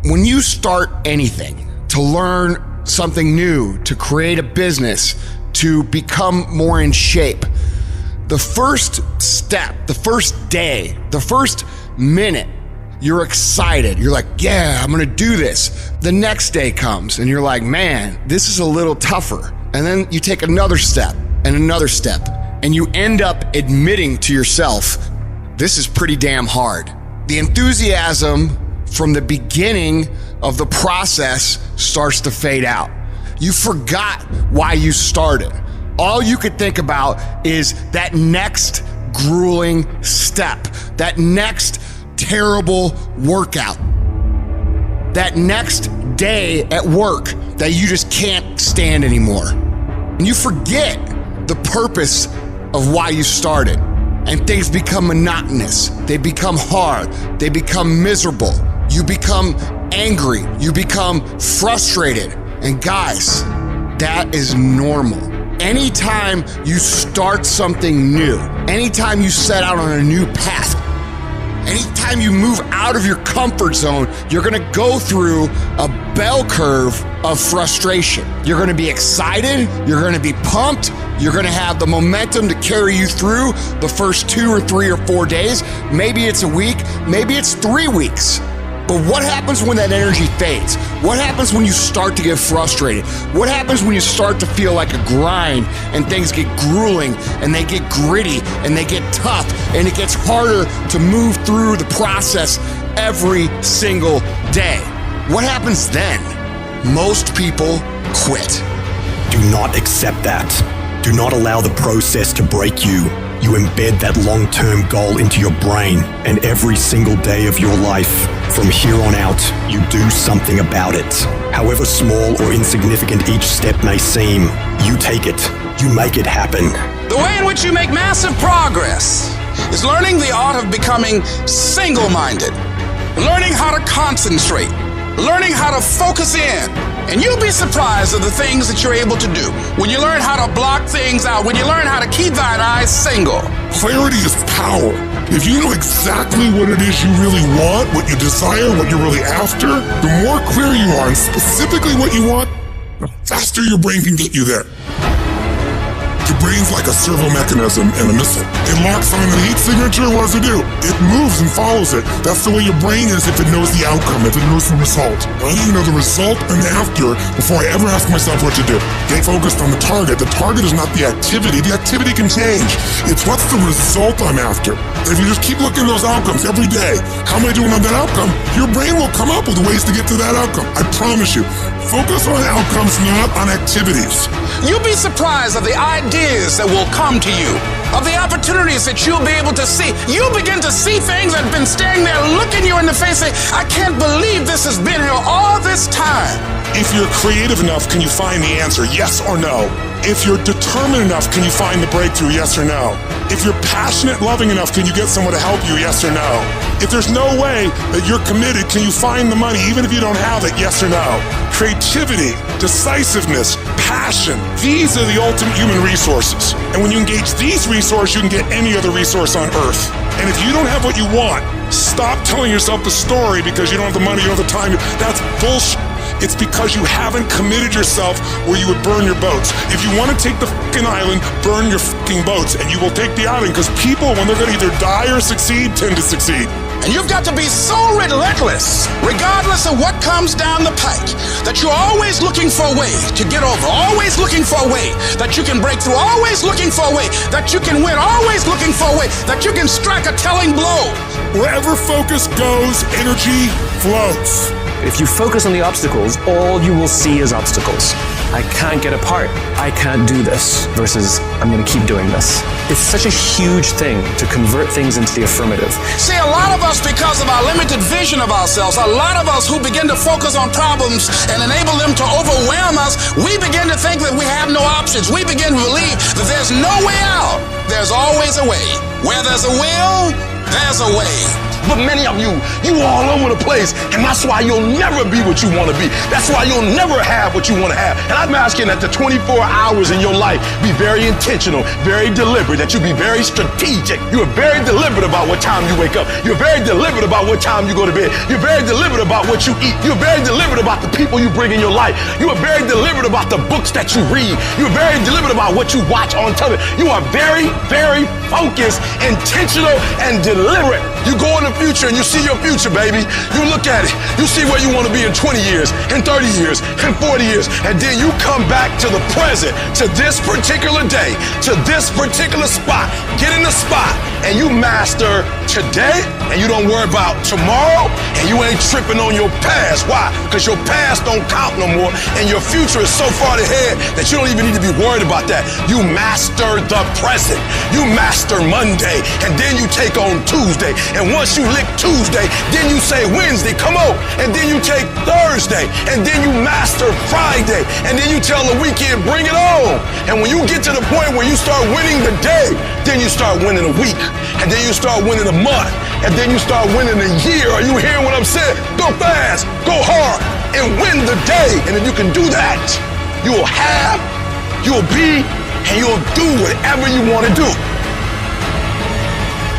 When you start anything, to learn something new, to create a business, to become more in shape, the first step, the first day, the first minute, you're excited. You're like, yeah, I'm gonna do this. The next day comes and you're like, man, this is a little tougher. And then you take another step and another step, and you end up admitting to yourself, this is pretty damn hard. The enthusiasm from the beginning of the process starts to fade out. You forgot why you started. All you could think about is that next grueling step, that next terrible workout, that next day at work that you just can't stand anymore. And you forget the purpose of why you started. And things become monotonous. They become hard. They become miserable. You become angry. You become frustrated. And guys, that is normal. Anytime you start something new, anytime you set out on a new path, anytime you move out of your comfort zone, you're gonna go through a bell curve of frustration. You're gonna be excited, you're gonna be pumped, you're gonna have the momentum to carry you through the first 2 or 3 or 4 days. Maybe it's a week, maybe it's 3 weeks. But what happens when that energy fades? What happens when you start to get frustrated? What happens when you start to feel like a grind and things get grueling and they get gritty and they get tough and it gets harder to move through the process every single day? What happens then? Most people quit. Do not accept that. Do not allow the process to break you. You embed that long-term goal into your brain, and every single day of your life, from here on out, you do something about it. However small or insignificant each step may seem, you take it, you make it happen. The way in which you make massive progress is learning the art of becoming single-minded, learning how to concentrate, learning how to focus in. And you'll be surprised at the things that you're able to do when you learn how to block things out, when you learn how to keep thine eyes single. Clarity is power. If you know exactly what it is you really want, what you desire, what you're really after, the more clear you are on specifically what you want, the faster your brain can get you there. Your brain's like a servo mechanism and a missile. It locks on the heat signature, what does it do? It moves and follows it. That's the way your brain is if it knows the outcome, if it knows the result. I need to know the result and the after before I ever ask myself what to do. Get focused on the target. The target is not the activity. The activity can change. It's what's the result I'm after. If you just keep looking at those outcomes every day, how am I doing on that outcome? Your brain will come up with ways to get to that outcome. I promise you. Focus on outcomes, not on activities. You'll be surprised at the ideas that will come to you, of the opportunities that you'll be able to see. You'll begin to see things that have been staring there, looking you in the face, saying, I can't believe this has been here all this time. If you're creative enough, can you find the answer, yes or no? If you're determined enough, can you find the breakthrough, yes or no? If you're passionate, loving enough, can you get someone to help you, yes or no? If there's no way that you're committed, can you find the money, even if you don't have it, yes or no? Creativity, decisiveness, passion, these are the ultimate human resources. And when you engage these resources, you can get any other resource on earth. And if you don't have what you want, stop telling yourself the story because you don't have the money, you don't have the time. That's bullshit. It's because you haven't committed yourself where you would burn your boats. If you want to take the fucking island, burn your fucking boats, and you will take the island, because people, when they're going to either die or succeed, tend to succeed. And you've got to be so relentless, regardless of what comes down the pike, that you're always looking for a way to get over, always looking for a way that you can break through, always looking for a way that you can win, always looking for a way that you can strike a telling blow. Wherever focus goes, energy flows. If you focus on the obstacles, all you will see is obstacles. I can't get apart. I can't do this versus I'm going to keep doing this. It's such a huge thing to convert things into the affirmative. See, a lot of us, because of our limited vision of ourselves, a lot of us who begin to focus on problems and enable them to overwhelm us, we begin to think that we have no options. We begin to believe that there's no way out. There's always a way. Where there's a will, there's a way. But many of you all over the place, and that's why you'll never be what you want to be. That's why you'll never have what you want to have. And I'm asking that the 24 hours in your life be very intentional, very deliberate, that you be very strategic. You are very deliberate about what time you wake up. You're very deliberate about what time you go to bed. You're very deliberate about what you eat. You're very deliberate about the people you bring in your life. You are very deliberate about the books that you read. You're very deliberate about what you watch on television. You are very, very focused, intentional, and deliberate. You go in the future and you see your future, baby. You look at it. You see where you want to be in 20 years, in 30 years, in 40 years. And then you come back to the present, to this particular day, to this particular spot. Get in the spot and you master today, and you don't worry about tomorrow, and you ain't tripping on your past. Why? Because your past don't count no more, and your future is so far ahead that you don't even need to be worried about that. You master the present. You master Monday, and then you take on Tuesday. And once you lick Tuesday, then you say Wednesday, come on. And then you take Thursday, and then you master Friday, and then you tell the weekend, bring it on. And when you get to the point where you start winning the day, then you start winning a week, and then you start winning a month, and then you start winning a year. Are you hearing what I'm saying? Go fast, go hard, and win the day. And if you can do that, you will have, you'll be, and you'll do whatever you want to do.